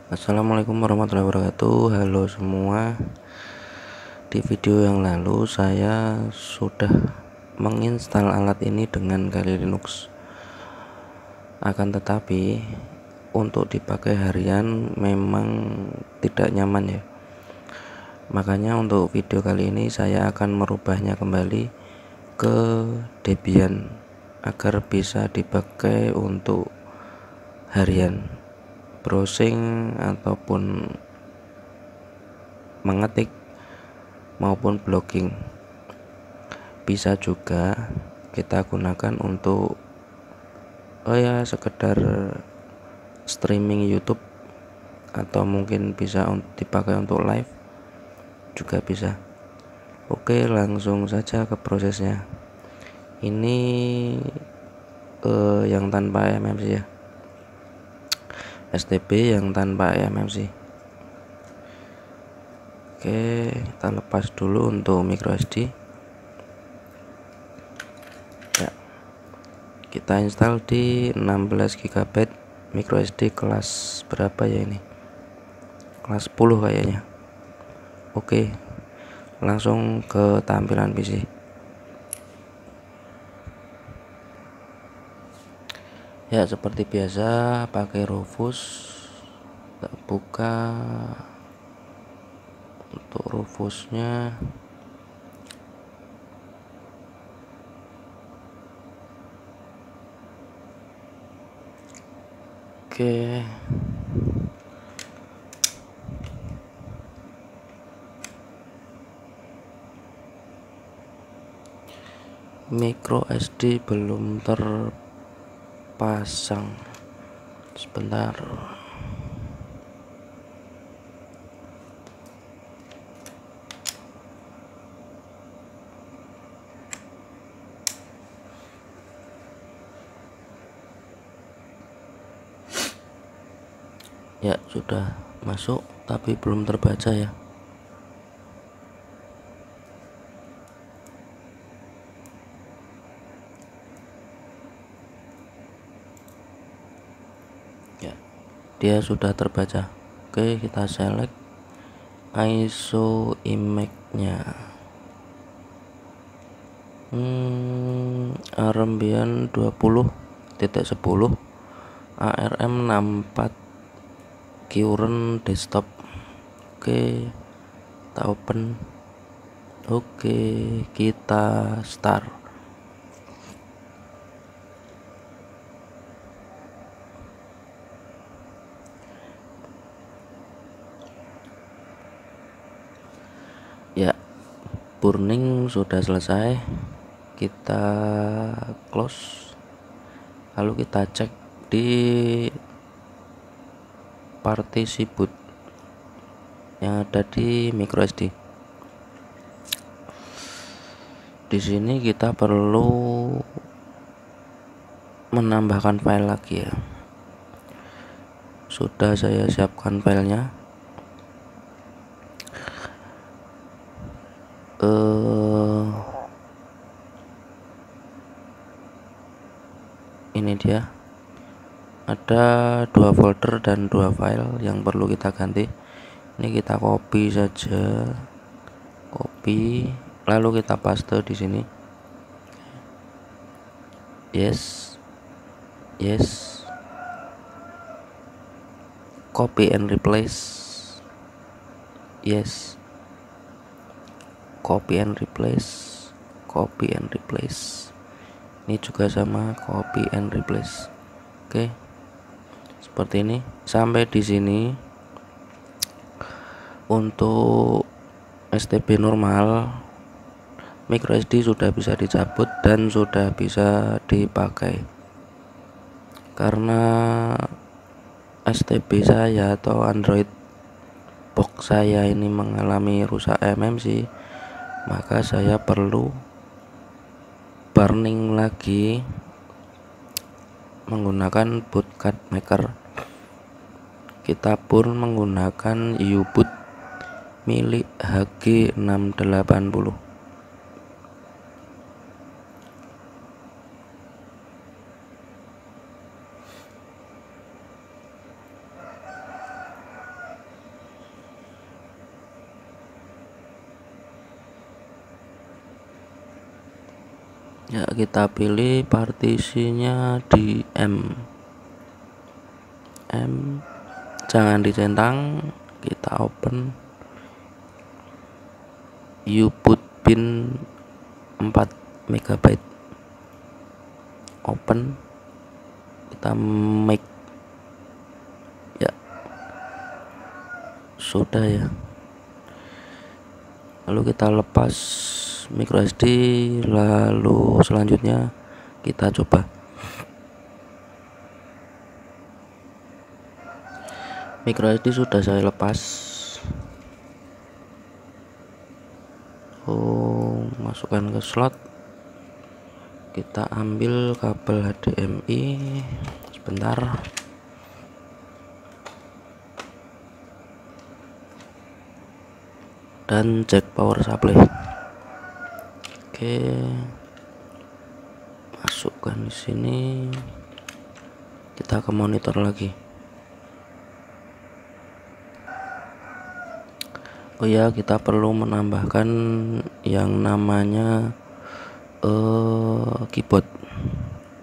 Assalamualaikum warahmatullahi wabarakatuh. Halo semua. Di video yang lalu saya sudah menginstal alat ini dengan Kali Linux. Akan tetapi untuk dipakai harian memang tidak nyaman ya. Makanya untuk video kali ini saya akan merubahnya kembali ke Debian agar bisa dipakai untuk harian, browsing ataupun mengetik maupun blogging. Bisa juga kita gunakan untuk sekedar streaming YouTube, atau mungkin bisa dipakai untuk live juga bisa. Oke, langsung saja ke prosesnya. Ini yang tanpa MMC ya, STB yang tanpa MMC. Oke, kita lepas dulu untuk microSD ya. Kita install di 16 GB microSD kelas berapa ya ini, kelas 10 kayaknya. Oke, langsung ke tampilan PC. Ya, seperti biasa pakai Rufus. Kita buka untuk Rufusnya. Oke, micro SD belum terpasang, sebentar. Ya, sudah masuk tapi belum terbaca ya. Ya, dia sudah terbaca. Oke, kita select ISO image-nya. Armbian 20.10 ARM 64 current desktop. Oke, kita open. Oke, kita start. Ya, burning sudah selesai. Kita close, lalu kita cek di partisi boot yang ada di microSD. Di sini kita perlu menambahkan file lagi ya. Sudah saya siapkan filenya. Ini dia, ada 2 folder dan 2 file yang perlu kita ganti. Ini kita copy saja, copy, lalu kita paste di sini. Yes, copy and replace. Yes, copy and replace. Ini juga sama, copy and replace. Oke, seperti ini. Sampai di sini untuk STB normal, microSD sudah bisa dicabut dan sudah bisa dipakai. Karena STB saya atau Android box saya ini mengalami rusak MMC, maka saya perlu burning lagi menggunakan bootcut maker. Kita pun menggunakan U-boot milik HG680. Ya, kita pilih partisinya di M, jangan dicentang, kita open, you put pin 4 MB, open, kita make, ya sudah ya. Lalu kita lepas micro SD, lalu selanjutnya kita coba. Micro SD sudah saya lepas. Masukkan ke slot, kita ambil kabel HDMI sebentar, dan cek power supply. Oke, masukkan di sini, kita ke monitor lagi. Oh ya, kita perlu menambahkan yang namanya keyboard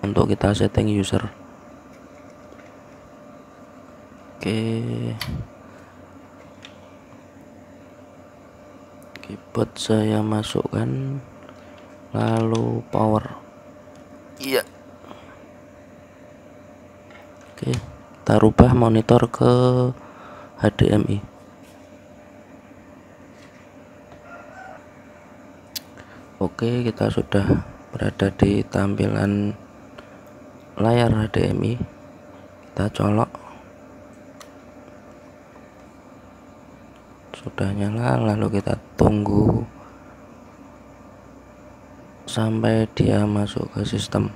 untuk kita setting user. Oke, keyboard saya masukkan, lalu power, iya. Oke, kita rubah monitor ke HDMI. Oke, kita sudah berada di tampilan layar HDMI. Kita colok, sudah nyala, lalu kita tunggu sampai dia masuk ke sistem.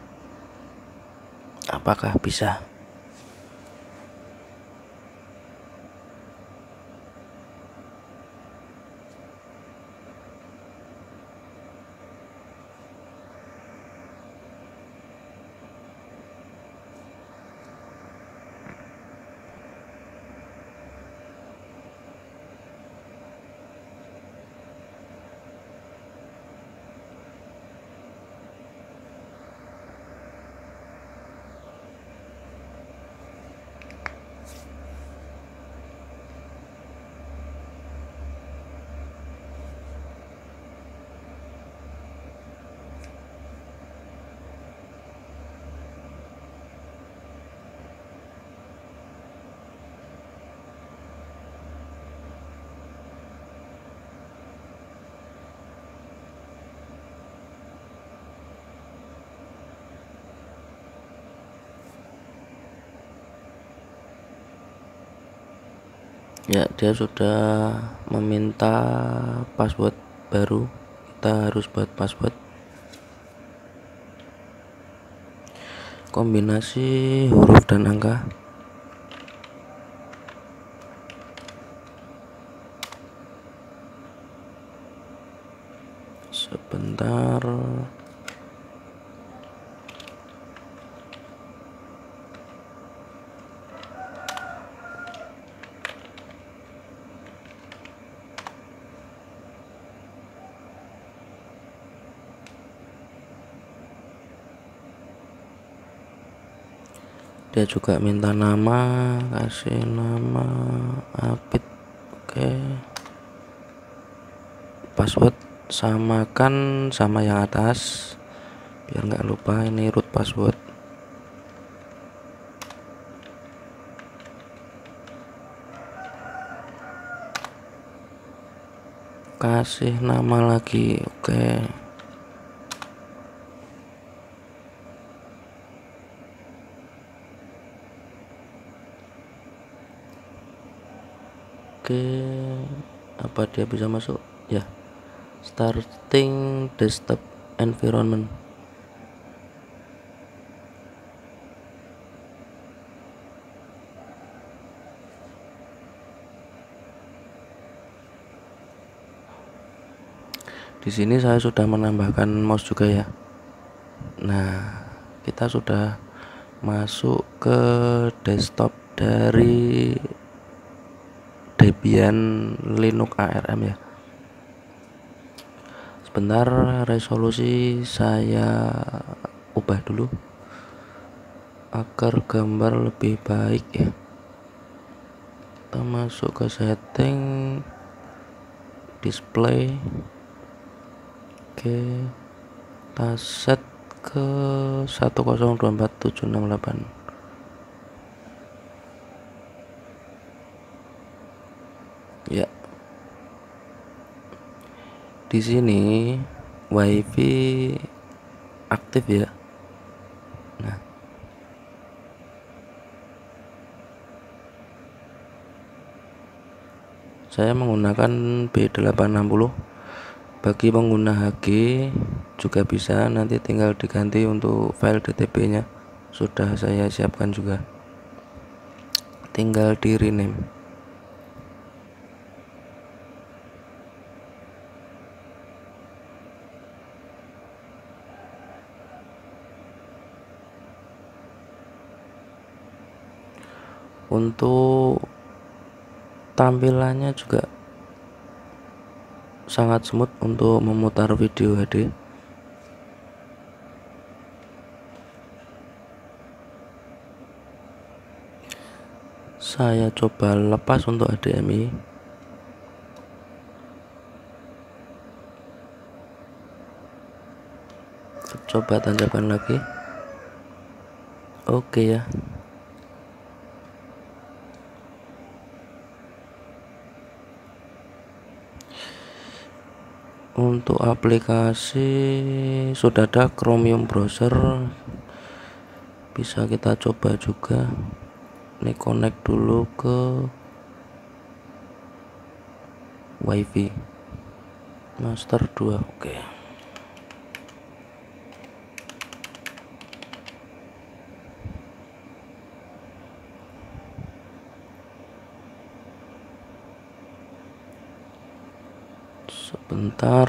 Apakah bisa? Ya, dia sudah meminta password baru. Kita harus buat password kombinasi huruf dan angka. Sebentar. Dia juga minta nama, kasih nama Apit. Oke, password samakan sama yang atas biar nggak lupa. Ini root password. Kasih nama lagi. Oke, apa dia bisa masuk ya? Starting desktop environment. Di sini saya sudah menambahkan mouse juga ya. Nah, kita sudah masuk ke desktop dari Debian Linux ARM ya. sebentar, resolusi saya ubah dulu agar gambar lebih baik ya. Kita masuk ke setting, display, oke, kita set ke 1024768. Ya, di sini WiFi aktif ya. Nah, saya menggunakan B860. Bagi pengguna HG juga bisa, nanti tinggal diganti untuk file DTP nya sudah saya siapkan juga, tinggal di rename. Untuk tampilannya juga sangat smooth untuk memutar video HD. Saya coba lepas untuk HDMI. Coba tancapkan lagi. Oke ya. Untuk aplikasi sudah ada Chromium browser, bisa kita coba juga. Ini connect dulu ke WiFi master 2. Oke. Sebentar.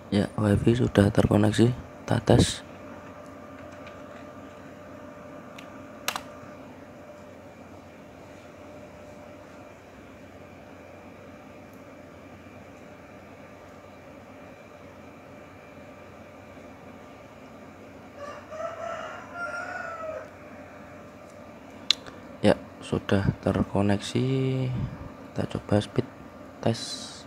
Ya, WiFi sudah terkoneksi. Kita tes. Ya, sudah terkoneksi. Kita coba speed test.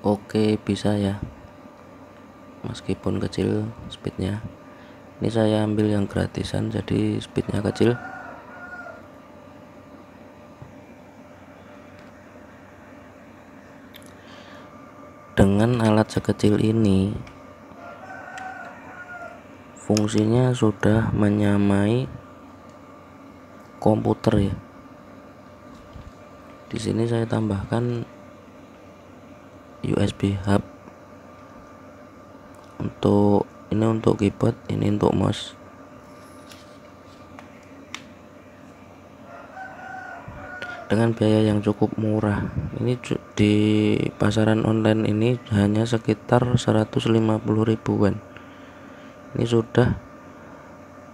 Oke, bisa ya, meskipun kecil speednya. Ini saya ambil yang gratisan, jadi speednya kecil. Dengan alat sekecil ini, fungsinya sudah menyamai komputer ya. Di sini saya tambahkan USB hub untuk ini, untuk keyboard, ini untuk mouse. Dengan biaya yang cukup murah. Ini di pasaran online ini hanya sekitar 150 ribuan. Ini sudah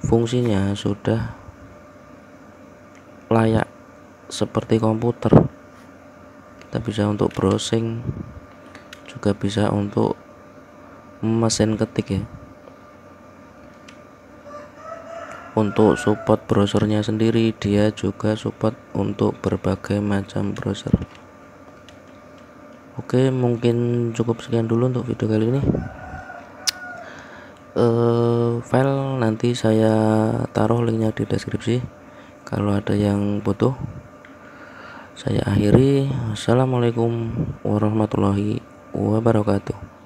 fungsinya sudah layak seperti komputer. Kita bisa untuk browsing, juga bisa untuk mesin ketik ya. Untuk support browsernya sendiri, dia juga support untuk berbagai macam browser. Oke, mungkin cukup sekian dulu untuk video kali ini. File nanti saya taruh linknya di deskripsi kalau ada yang butuh. Saya akhiri. Assalamualaikum warahmatullahi wabarakatuh.